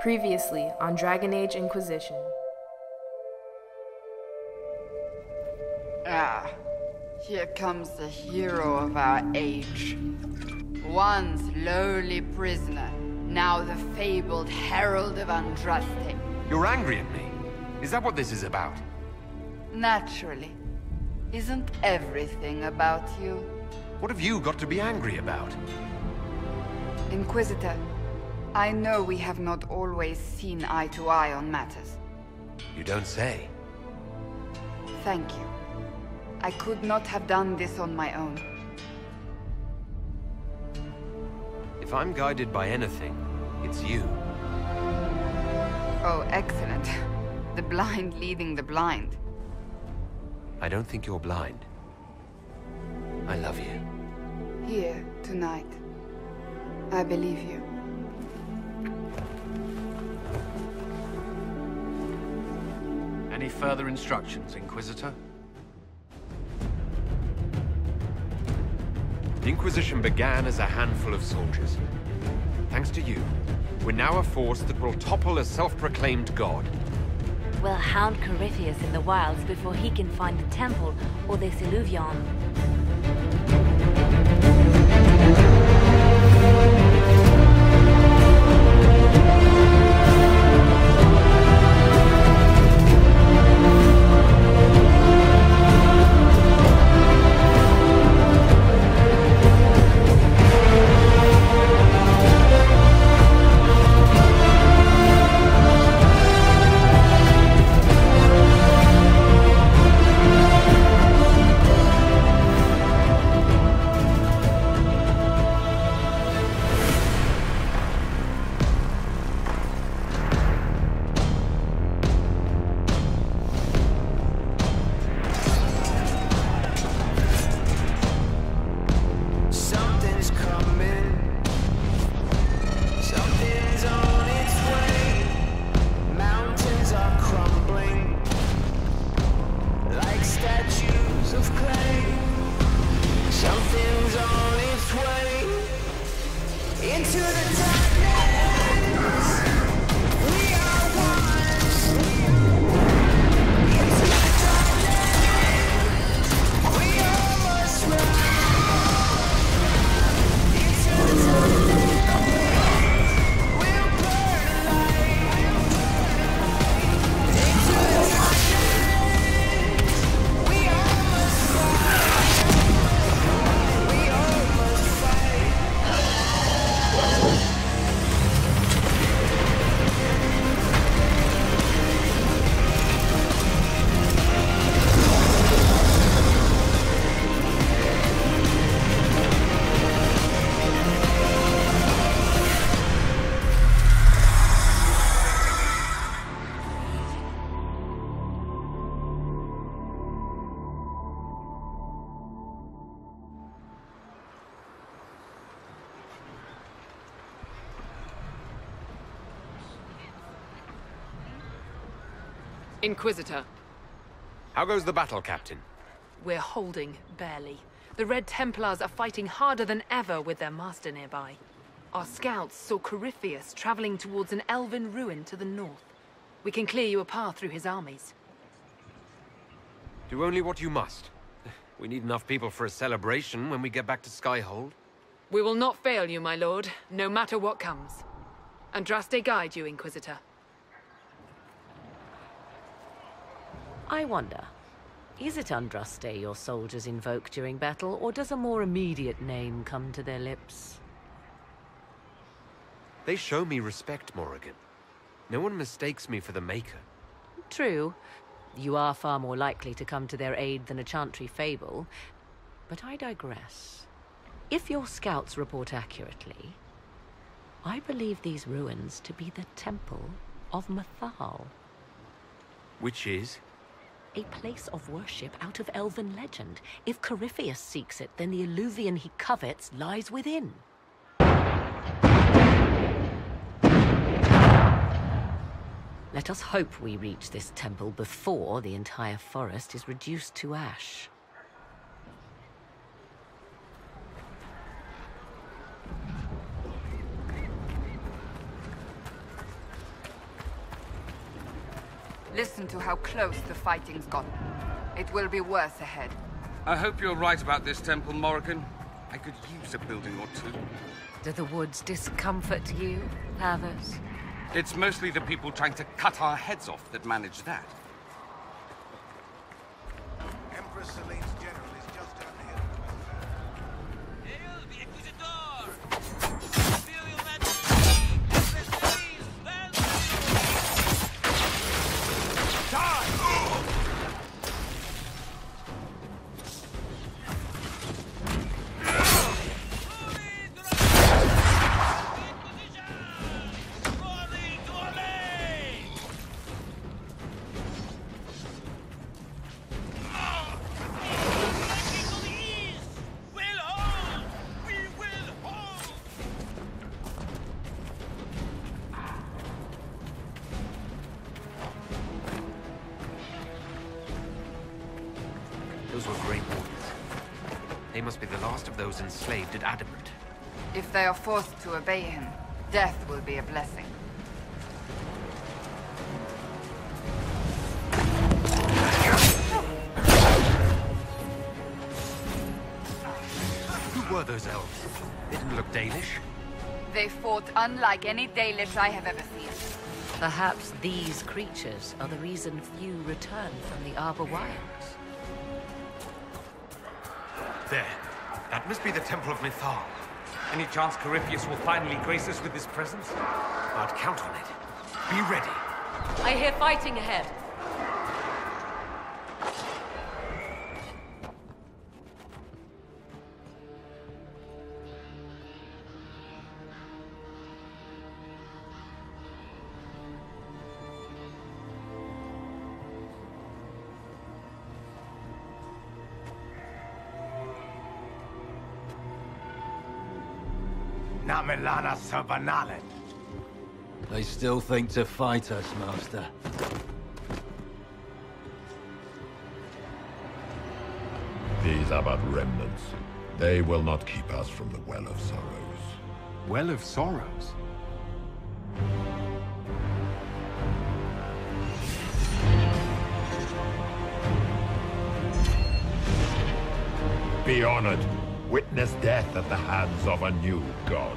Previously on Dragon Age Inquisition. Ah, here comes the hero of our age. Once lowly prisoner, now the fabled herald of Andraste. You're angry at me? Is that what this is about? Naturally. Isn't everything about you? What have you got to be angry about? Inquisitor, I know we have not always seen eye to eye on matters. You don't say. Thank you. I could not have done this on my own. If I'm guided by anything, it's you. Oh, excellent. The blind leading the blind. I don't think you're blind. I love you. Here, tonight. I believe you. Any further instructions, Inquisitor? The Inquisition began as a handful of soldiers. Thanks to you, we're now a force that will topple a self-proclaimed god. We'll hound Corypheus in the wilds before he can find the temple or this illuvion. Inquisitor. How goes the battle, Captain? We're holding, barely. The Red Templars are fighting harder than ever with their master nearby. Our scouts saw Corypheus traveling towards an Elven ruin to the north. We can clear you a path through his armies. Do only what you must. We need enough people for a celebration when we get back to Skyhold. We will not fail you, my lord, no matter what comes. Andraste guide you, Inquisitor. I wonder, is it Andraste your soldiers invoke during battle, or does a more immediate name come to their lips? They show me respect, Morrigan. No one mistakes me for the Maker. True. You are far more likely to come to their aid than a chantry fable. But I digress. If your scouts report accurately, I believe these ruins to be the Temple of Mythal. Which is? A place of worship out of Elven legend. If Corypheus seeks it, then the illuvion he covets lies within. Let us hope we reach this temple before the entire forest is reduced to ash. Listen to how close the fighting's gotten. It will be worse ahead. I hope you're right about this temple, Morrigan. I could use a building or two. Do the woods discomfort you, Thedas? It's mostly the people trying to cut our heads off that manage that. Empress Celine's general is just down here. Hail the Inquisitor! Imperial Majesty! Empress Celine, stand Those were great warriors. They must be the last of those enslaved at Adamant. If they are forced to obey him, death will be a blessing. Who were those elves? They didn't look Dalish. They fought unlike any Dalish I have ever seen. Perhaps these creatures are the reason few return from the Arbor Wilds. There. That must be the Temple of Mythal. Any chance Corypheus will finally grace us with his presence? I'd count on it. Be ready. I hear fighting ahead. Namelana Sabanalet. They still think to fight us, Master. These are but remnants. They will not keep us from the Well of Sorrows. Well of Sorrows? Be honored. Witness death at the hands of a new god.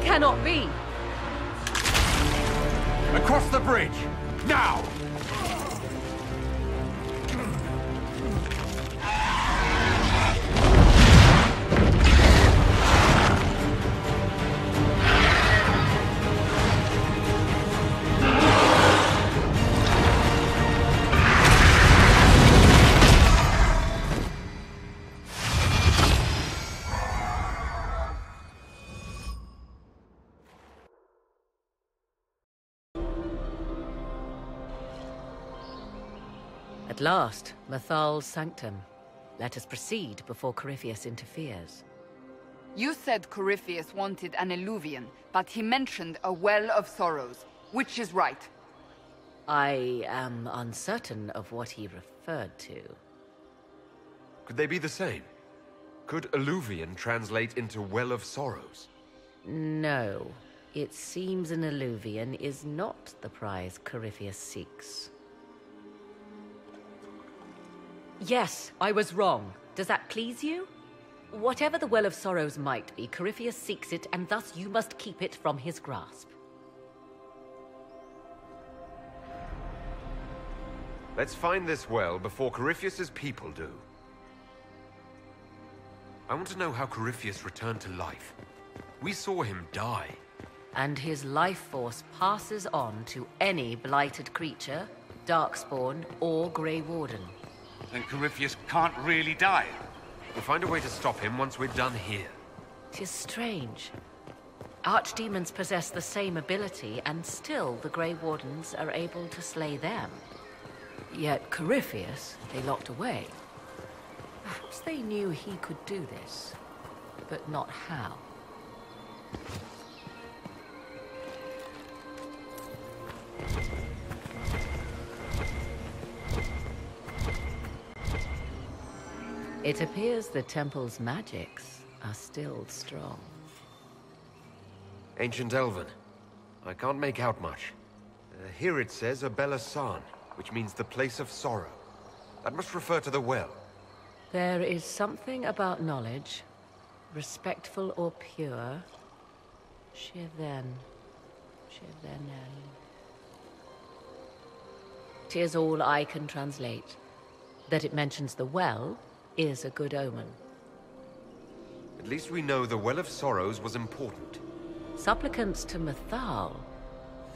Cannot be! Across the bridge! Now! At last, Mythal's sanctum. Let us proceed before Corypheus interferes. You said Corypheus wanted an Eluvian, but he mentioned a Well of Sorrows. Which is right? I am uncertain of what he referred to. Could they be the same? Could Alluvian translate into Well of Sorrows? No. It seems an Alluvian is not the prize Corypheus seeks. Yes, I was wrong. Does that please you? Whatever the Well of Sorrows might be, Corypheus seeks it, and thus you must keep it from his grasp. Let's find this well before Corypheus's people do. I want to know how Corypheus returned to life. We saw him die. And his life force passes on to any blighted creature, darkspawn, or Grey Warden. Then Corypheus can't really die. We'll find a way to stop him once we're done here. 'Tis strange. Archdemons possess the same ability, and still the Grey Wardens are able to slay them. Yet Corypheus, they locked away. Perhaps they knew he could do this, but not how. It appears the temple's magics are still strong. Ancient Elven. I can't make out much. Here it says Abella San, which means the place of sorrow. That must refer to the well. There is something about knowledge, respectful or pure. Shivenen. 'Tis all I can translate. That it mentions the well is a good omen. At least we know the Well of Sorrows was important. Supplicants to Mythal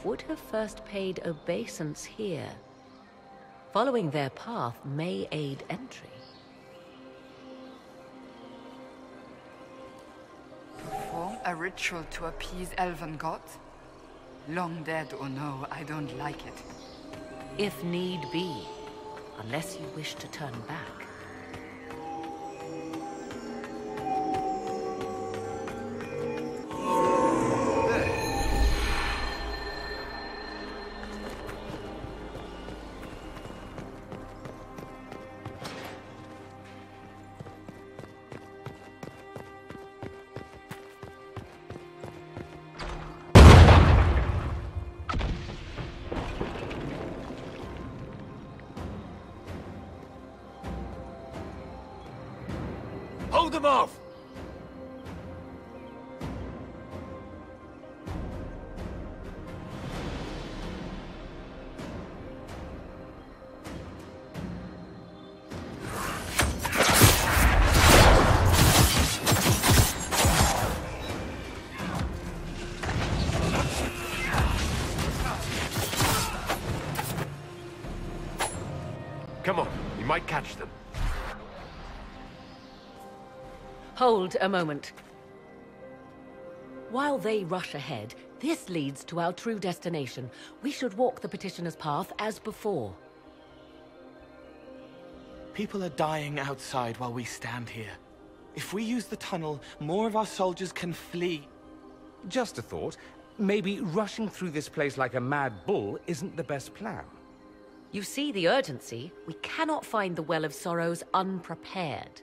would have first paid obeisance here. Following their path may aid entry. Perform a ritual to appease Elven gods? Long dead or no, I don't like it. If need be, unless you wish to turn back. Hold them off! Come on, we might catch them. Hold a moment. While they rush ahead, this leads to our true destination. We should walk the petitioner's path as before. People are dying outside while we stand here. If we use the tunnel, more of our soldiers can flee. Just a thought. Maybe rushing through this place like a mad bull isn't the best plan. You see the urgency? We cannot find the Well of Sorrows unprepared.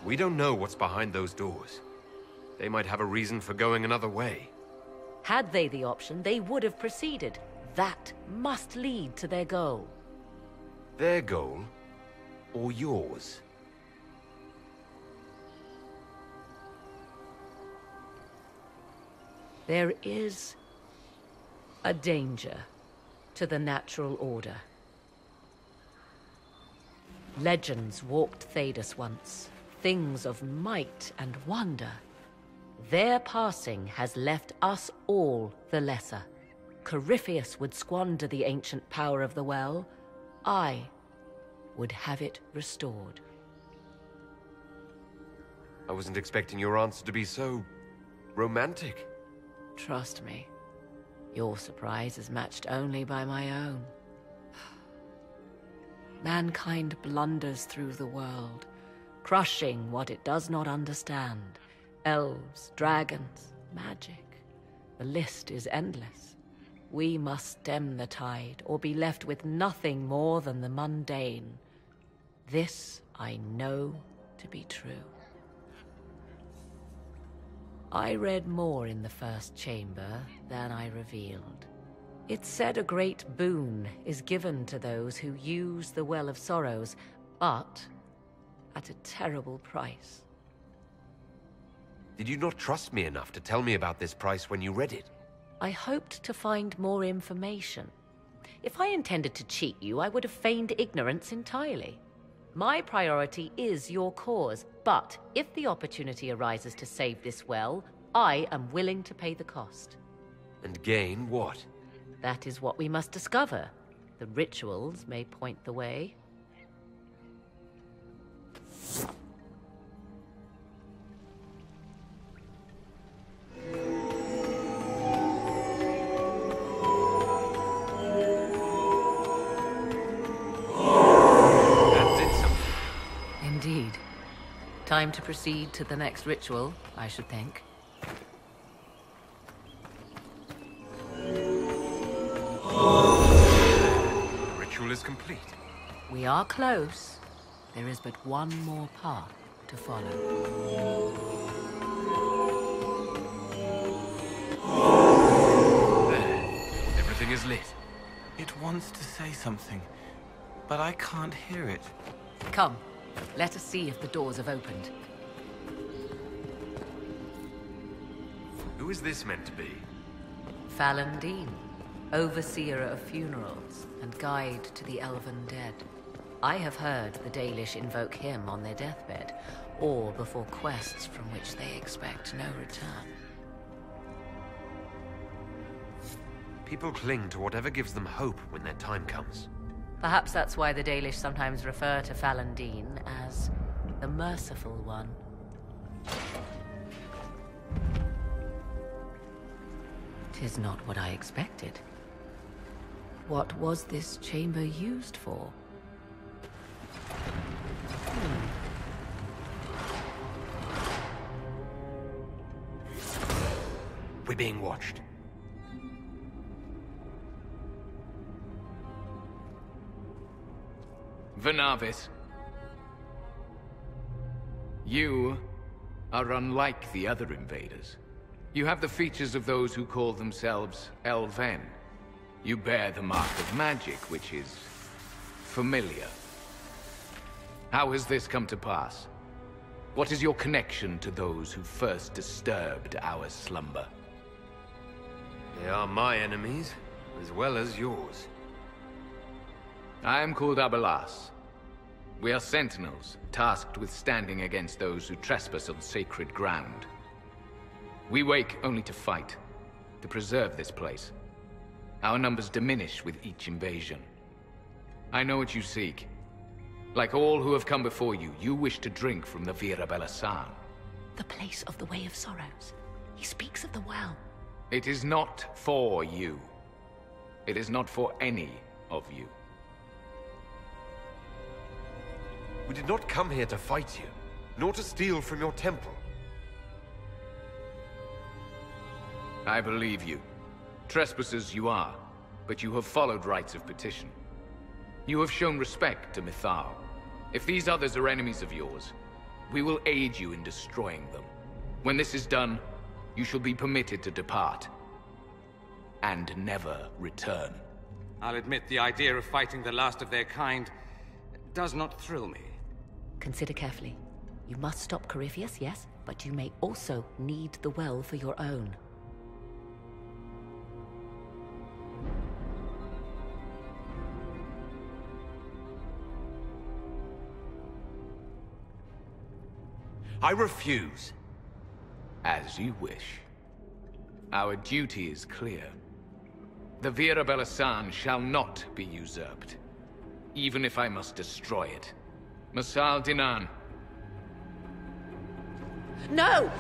We don't know what's behind those doors. They might have a reason for going another way. Had they the option, they would have proceeded. That must lead to their goal. Their goal? Or yours? There is a danger to the natural order. Legends walked Thedas once. Things of might and wonder. Their passing has left us all the lesser. Corypheus would squander the ancient power of the well. I would have it restored. I wasn't expecting your answer to be so romantic. Trust me, your surprise is matched only by my own. Mankind blunders through the world, crushing what it does not understand. Elves, dragons, magic. The list is endless. We must stem the tide, or be left with nothing more than the mundane. This I know to be true. I read more in the first chamber than I revealed. It said a great boon is given to those who use the Well of Sorrows, but at a terrible price. Did you not trust me enough to tell me about this price when you read it? I hoped to find more information. If I intended to cheat you, I would have feigned ignorance entirely. My priority is your cause, but if the opportunity arises to save this well, I am willing to pay the cost. And gain what? That is what we must discover. The rituals may point the way. Indeed. Time to proceed to the next ritual, I should think. The ritual is complete. We are close. There is but one more path to follow. There. Everything is lit. It wants to say something, but I can't hear it. Come, let us see if the doors have opened. Who is this meant to be? Fallandine, overseer of funerals and guide to the Elven dead. I have heard the Dalish invoke him on their deathbed, or before quests from which they expect no return. People cling to whatever gives them hope when their time comes. Perhaps that's why the Dalish sometimes refer to Fallandine as the Merciful One. Tis not what I expected. What was this chamber used for? We're being watched. Venavis. You are unlike the other invaders. You have the features of those who call themselves Elven. You bear the mark of magic, which is familiar. How has this come to pass? What is your connection to those who first disturbed our slumber? They are my enemies, as well as yours. I am called Abelas. We are sentinels, tasked with standing against those who trespass on sacred ground. We wake only to fight, to preserve this place. Our numbers diminish with each invasion. I know what you seek. Like all who have come before you, you wish to drink from the Vira Belasan. The place of the Way of Sorrows. He speaks of the well. It is not for you. It is not for any of you. We did not come here to fight you, nor to steal from your temple. I believe you. Trespassers you are, but you have followed rites of petition. You have shown respect to Mythal. If these others are enemies of yours, we will aid you in destroying them. When this is done, you shall be permitted to depart. And never return. I'll admit the idea of fighting the last of their kind does not thrill me. Consider carefully. You must stop Corypheus, yes, but you may also need the well for your own. I refuse. As you wish. Our duty is clear. The Vira Belasan shall not be usurped, even if I must destroy it. Masal Dinan. No!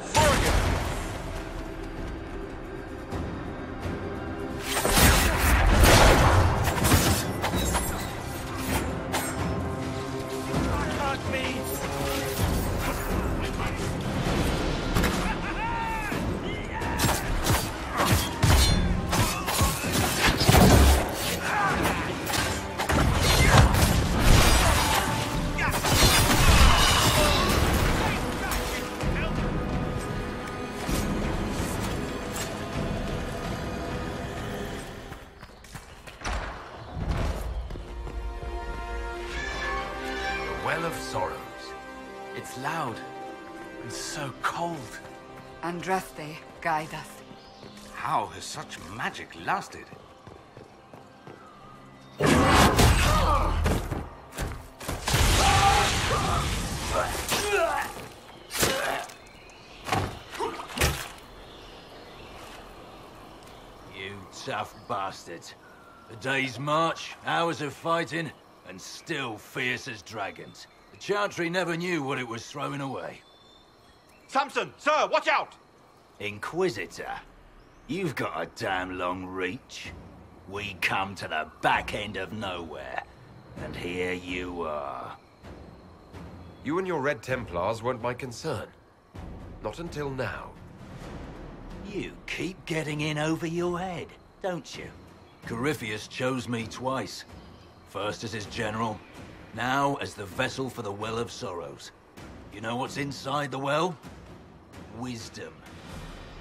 Loud and so cold. Andraste, guide us. How has such magic lasted? You tough bastards. A day's march, hours of fighting, and still fierce as dragons. The Chantry never knew what it was throwing away. Samson! Sir, watch out! Inquisitor, you've got a damn long reach. We come to the back end of nowhere, and here you are. You and your Red Templars weren't my concern. Not until now. You keep getting in over your head, don't you? Corypheus chose me twice. First as his general, now as the vessel for the Well of Sorrows. You know what's inside the well? Wisdom.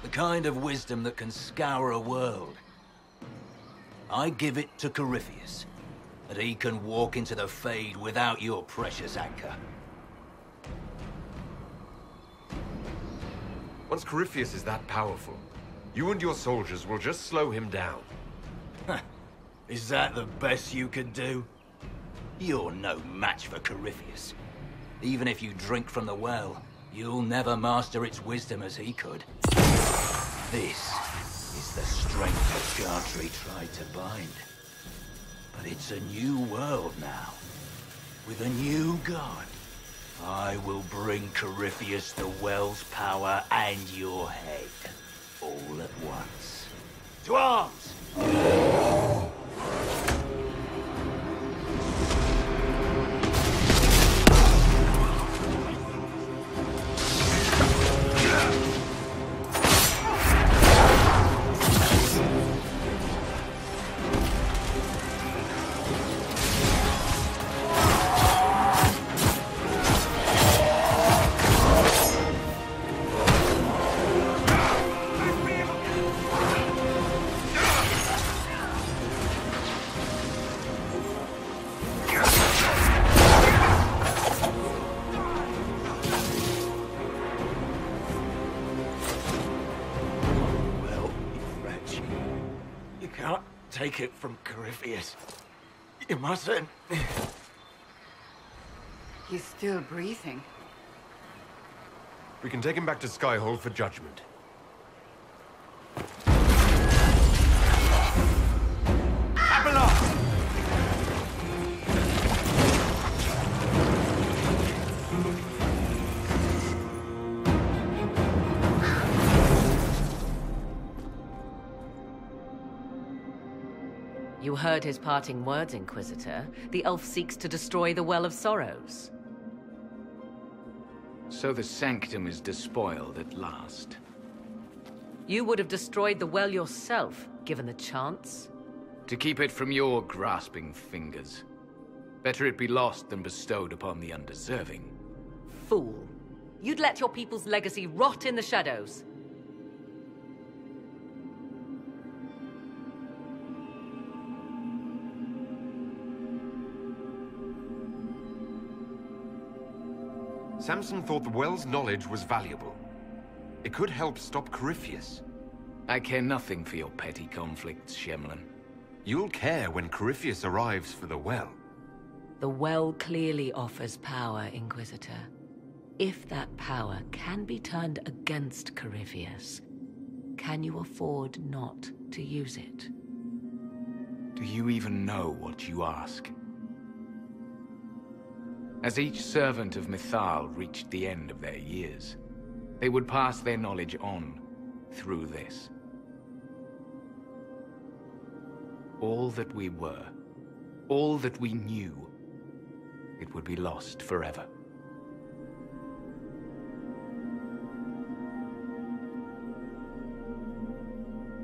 The kind of wisdom that can scour a world. I give it to Corypheus, that he can walk into the Fade without your precious anchor. Once Corypheus is that powerful, you and your soldiers will just slow him down. Is that the best you could do? You're no match for Corypheus. Even if you drink from the well, you'll never master its wisdom as he could. This is the strength the Chantry tried to bind. But it's a new world now, with a new god. I will bring Corypheus the well's power and your head, all at once. To arms! Take it from Corypheus. You mustn't. He's still breathing. We can take him back to Skyhold for judgment. You heard his parting words, Inquisitor. The elf seeks to destroy the Well of Sorrows. So the Sanctum is despoiled at last. You would have destroyed the well yourself, given the chance. To keep it from your grasping fingers. Better it be lost than bestowed upon the undeserving. Fool. You'd let your people's legacy rot in the shadows. Samson thought the well's knowledge was valuable. It could help stop Corypheus. I care nothing for your petty conflicts, Shemlin. You'll care when Corypheus arrives for the well. The well clearly offers power, Inquisitor. If that power can be turned against Corypheus, can you afford not to use it? Do you even know what you ask? As each servant of Mythal reached the end of their years, they would pass their knowledge on through this. All that we were, all that we knew, it would be lost forever.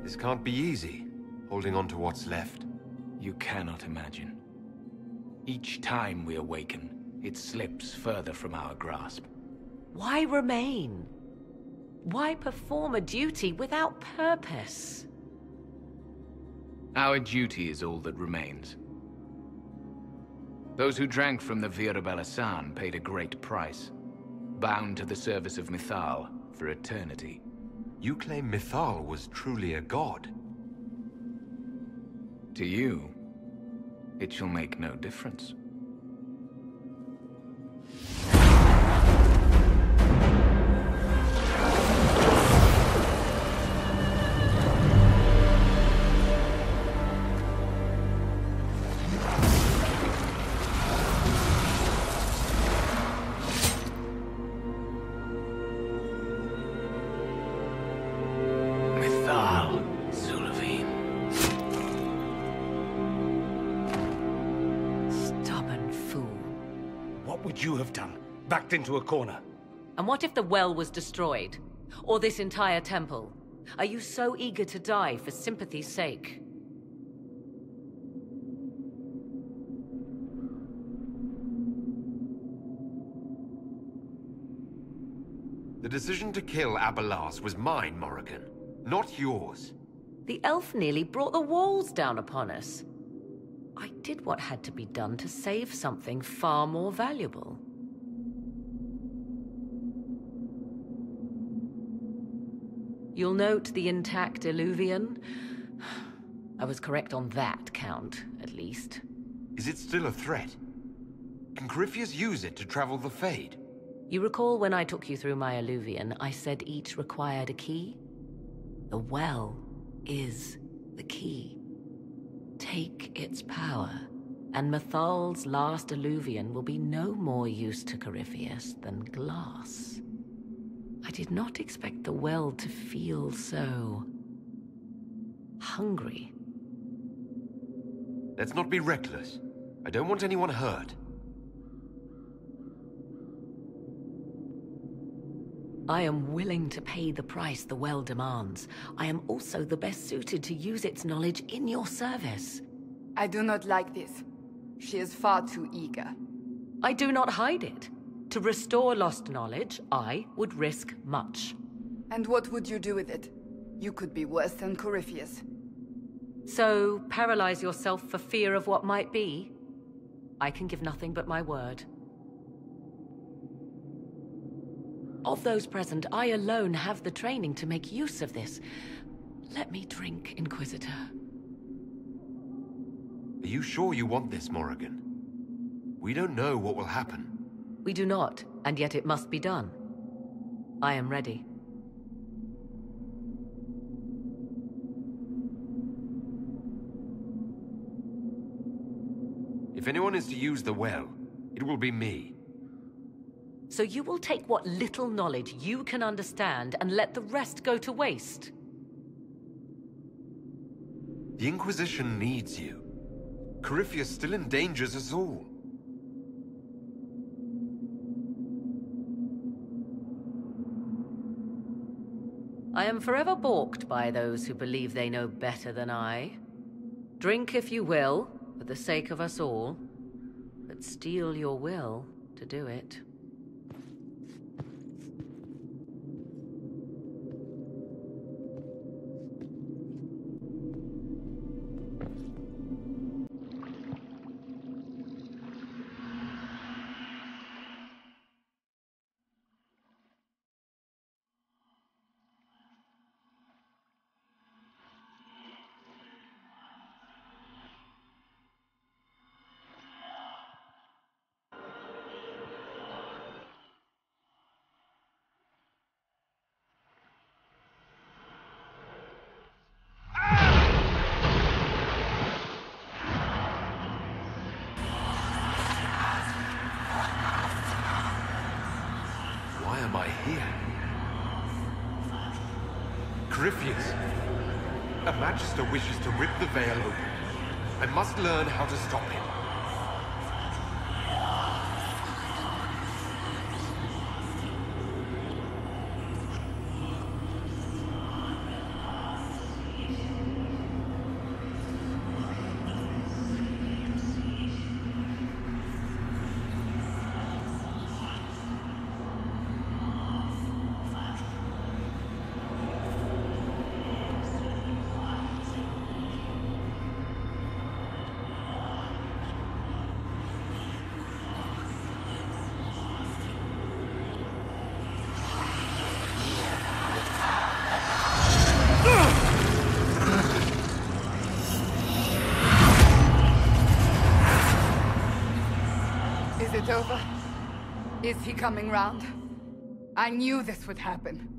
This can't be easy, holding on to what's left. You cannot imagine. Each time we awaken, it slips further from our grasp. Why remain? Why perform a duty without purpose? Our duty is all that remains. Those who drank from the Virabalasan paid a great price, bound to the service of Mythal for eternity. You claim Mythal was truly a god. To you, it shall make no difference. You have done, backed into a corner. And what if the well was destroyed? Or this entire temple? Are you so eager to die for sympathy's sake? The decision to kill Abelas was mine, Morrigan, not yours. The elf nearly brought the walls down upon us. I did what had to be done to save something far more valuable. You'll note the intact Illuvian. I was correct on that count, at least. Is it still a threat? Can Corypheus use it to travel the Fade? You recall when I took you through my Illuvian, I said each required a key? The well is the key. Take its power, and Mythal's last Illuvian will be no more use to Corypheus than glass. I did not expect the well to feel so hungry. Let's not be reckless. I don't want anyone hurt. I am willing to pay the price the well demands. I am also the best suited to use its knowledge in your service. I do not like this. She is far too eager. I do not hide it. To restore lost knowledge, I would risk much. And what would you do with it? You could be worse than Corypheus. So, paralyze yourself for fear of what might be? I can give nothing but my word. Of those present, I alone have the training to make use of this. Let me drink, Inquisitor. Are you sure you want this, Morrigan? We don't know what will happen. We do not, and yet it must be done. I am ready. If anyone is to use the well, it will be me. So you will take what little knowledge you can understand and let the rest go to waste? The Inquisition needs you. Corypheus still endangers us all. I am forever balked by those who believe they know better than I. Drink if you will, for the sake of us all, but steel your will to do it. Why am I here? Corypheus! A Magister wishes to rip the veil open. I must learn how to stop him. Is he coming round? I knew this would happen.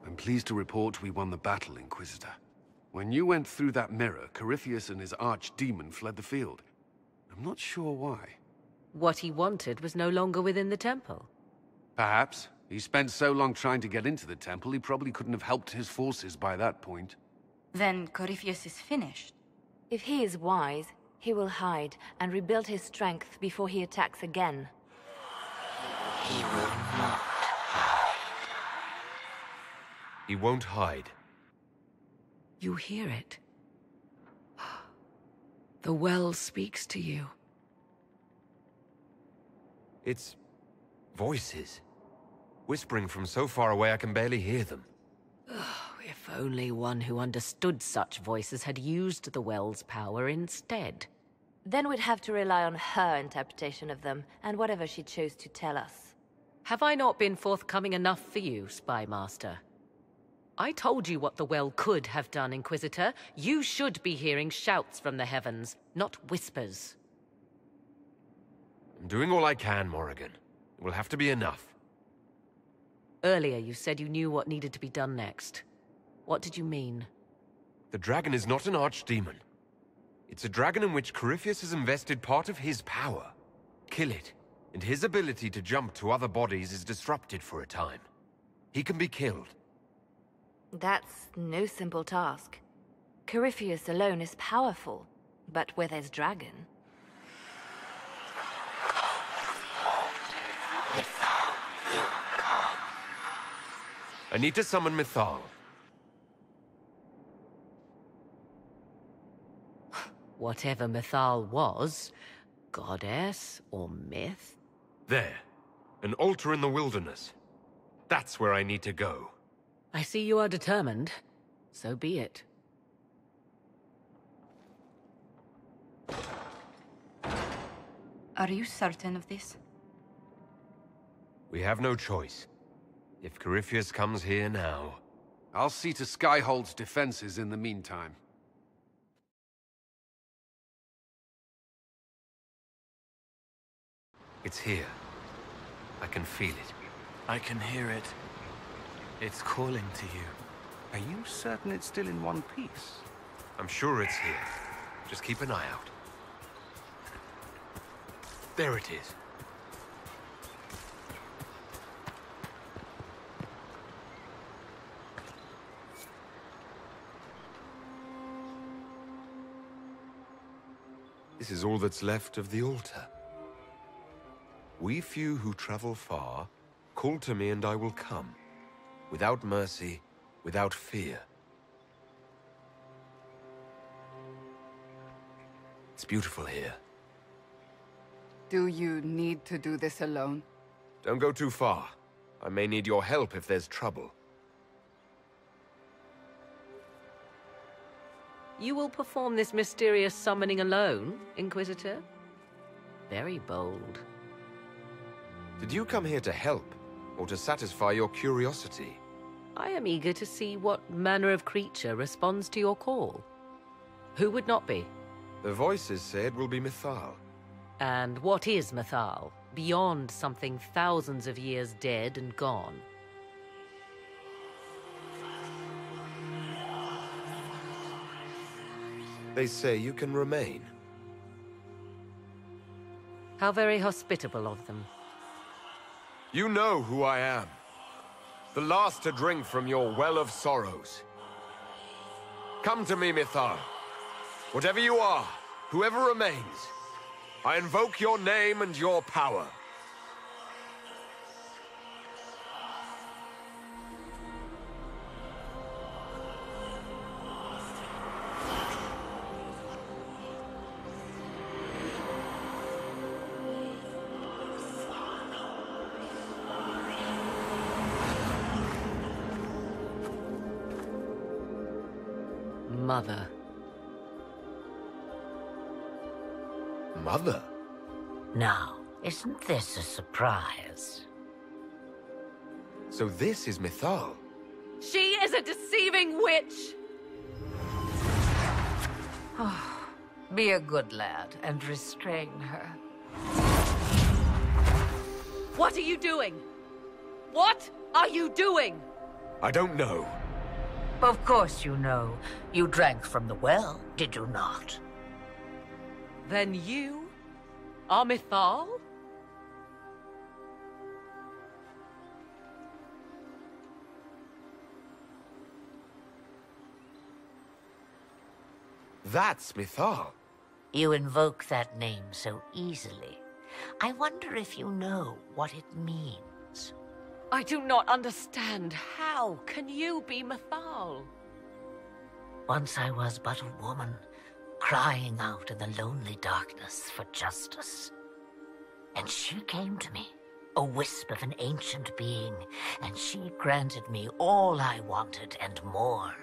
I'm pleased to report we won the battle, Inquisitor. When you went through that mirror, Corypheus and his archdemon fled the field. I'm not sure why. What he wanted was no longer within the temple. Perhaps. He spent so long trying to get into the temple, he probably couldn't have helped his forces by that point. Then Corypheus is finished. If he is wise, he will hide and rebuild his strength before he attacks again. He will not. He won't hide. You hear it. The well speaks to you. It's voices. Whispering from so far away I can barely hear them. If only one who understood such voices had used the well's power instead. Then we'd have to rely on her interpretation of them, and whatever she chose to tell us. Have I not been forthcoming enough for you, Spy Master? I told you what the well could have done, Inquisitor. You should be hearing shouts from the heavens, not whispers. I'm doing all I can, Morrigan. It will have to be enough. Earlier you said you knew what needed to be done next. What did you mean? The dragon is not an archdemon. It's a dragon in which Corypheus has invested part of his power. Kill it, and his ability to jump to other bodies is disrupted for a time. He can be killed. That's no simple task. Corypheus alone is powerful, but with his dragon... I need to summon Mythal. Whatever Mythal was, goddess or myth? There. An altar in the wilderness. That's where I need to go. I see you are determined. So be it. Are you certain of this? We have no choice. If Corypheus comes here now... I'll see to Skyhold's defenses in the meantime. It's here. I can feel it. I can hear it. It's calling to you. Are you certain it's still in one piece? I'm sure it's here. Just keep an eye out. There it is. This is all that's left of the altar. We few who travel far, call to me and I will come. Without mercy, without fear. It's beautiful here. Do you need to do this alone? Don't go too far. I may need your help if there's trouble. You will perform this mysterious summoning alone, Inquisitor? Very bold. Did you come here to help, or to satisfy your curiosity? I am eager to see what manner of creature responds to your call. Who would not be? The voices say it will be Mythal. And what is Mythal, beyond something thousands of years dead and gone? They say you can remain. How very hospitable of them. You know who I am. The last to drink from your well of sorrows. Come to me, Mythal. Whatever you are, whoever remains, I invoke your name and your power. Mother. Mother? Now, isn't this a surprise? So this is Mythal? She is a deceiving witch! Be a good lad and restrain her. What are you doing? What are you doing? I don't know. Of course you know. You drank from the well, did you not? Then you are Mythal? That's Mythal. You invoke that name so easily. I wonder if you know what it means. I do not understand. How can you be Mythal? Once I was but a woman, crying out in the lonely darkness for justice. And she came to me, a wisp of an ancient being, and she granted me all I wanted and more.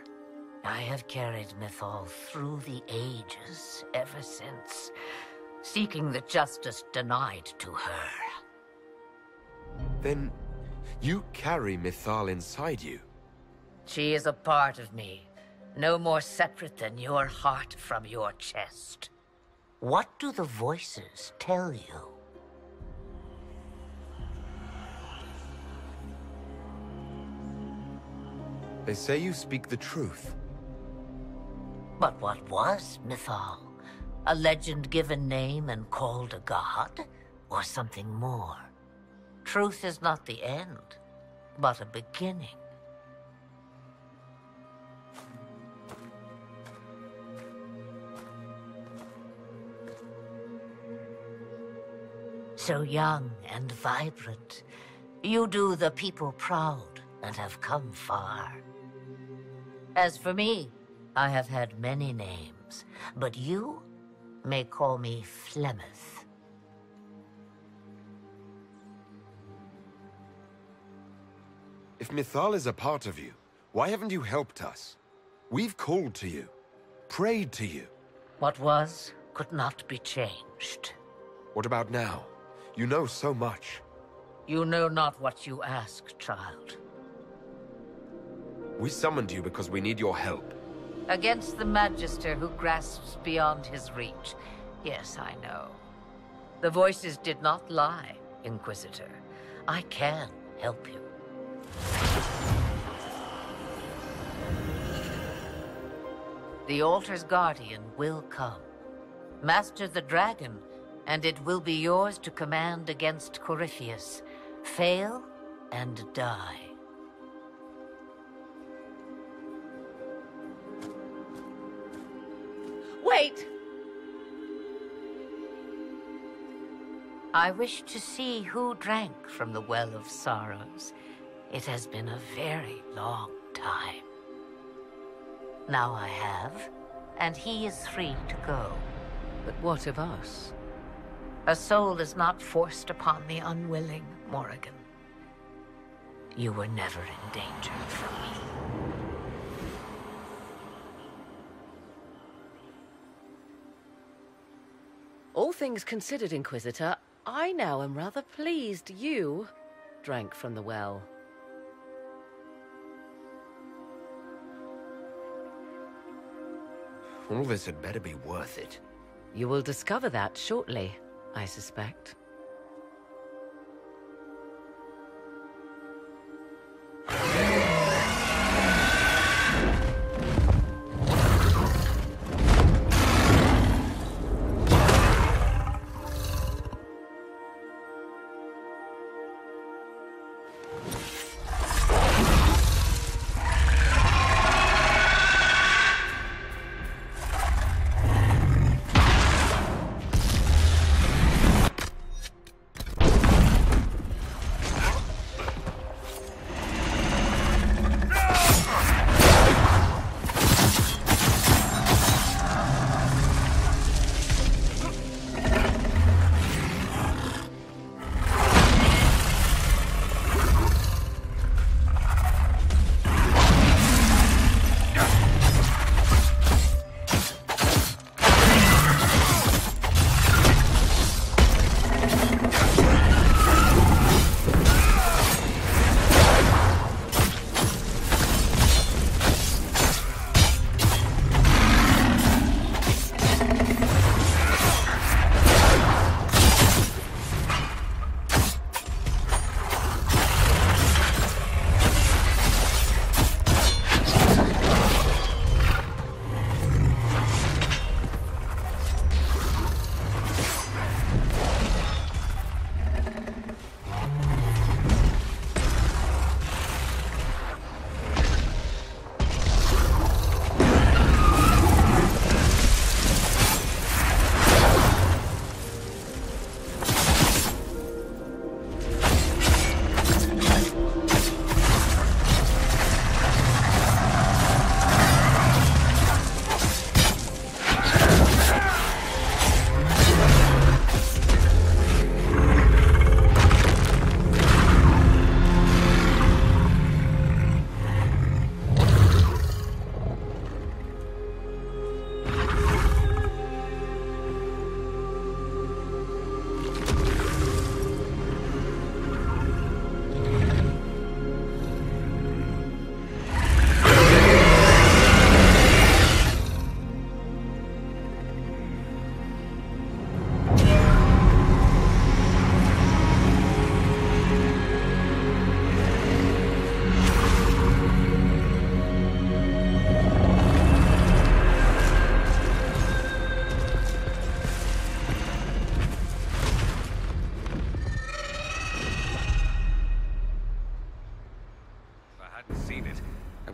I have carried Mythal through the ages ever since, seeking the justice denied to her. Then you carry Mythal inside you? She is a part of me, no more separate than your heart from your chest. What do the voices tell you? They say you speak the truth. But what was Mythal? A legend given name and called a god? Or something more? Truth is not the end, but a beginning. So young and vibrant, you do the people proud and have come far. As for me, I have had many names, but you may call me Flemeth. If Mythal is a part of you, why haven't you helped us? We've called to you, prayed to you. What was could not be changed. What about now? You know so much. You know not what you ask, child. We summoned you because we need your help. Against the Magister who grasps beyond his reach. Yes, I know. The voices did not lie, Inquisitor. I can help you. The altar's guardian will come. Master the dragon, and it will be yours to command against Corypheus. Fail and die. Wait! I wish to see who drank from the Well of Sorrows. It has been a very long time. Now I have, and he is free to go. But what of us? A soul is not forced upon the unwilling, Morrigan. You were never in danger from me. All things considered, Inquisitor, I now am rather pleased you drank from the well. All this had better be worth it. You will discover that shortly, I suspect.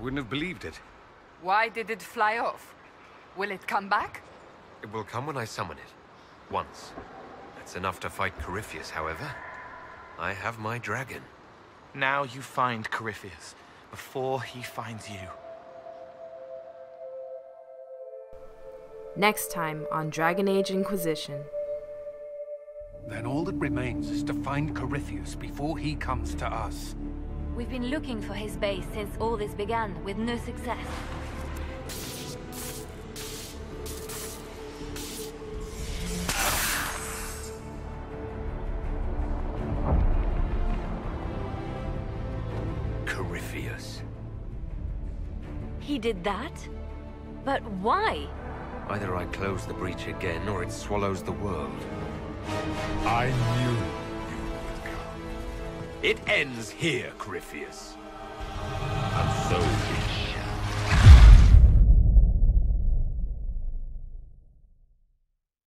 Wouldn't have believed it. Why did it fly off? Will it come back? It will come when I summon it. Once. That's enough to fight Corypheus, however. I have my dragon. Now you find Corypheus, before he finds you. Next time on Dragon Age Inquisition. Then all that remains is to find Corypheus before he comes to us. We've been looking for his base since all this began, with no success. Corypheus. He did that? But why? Either I close the breach again, or it swallows the world. I knew. It ends here, Corypheus.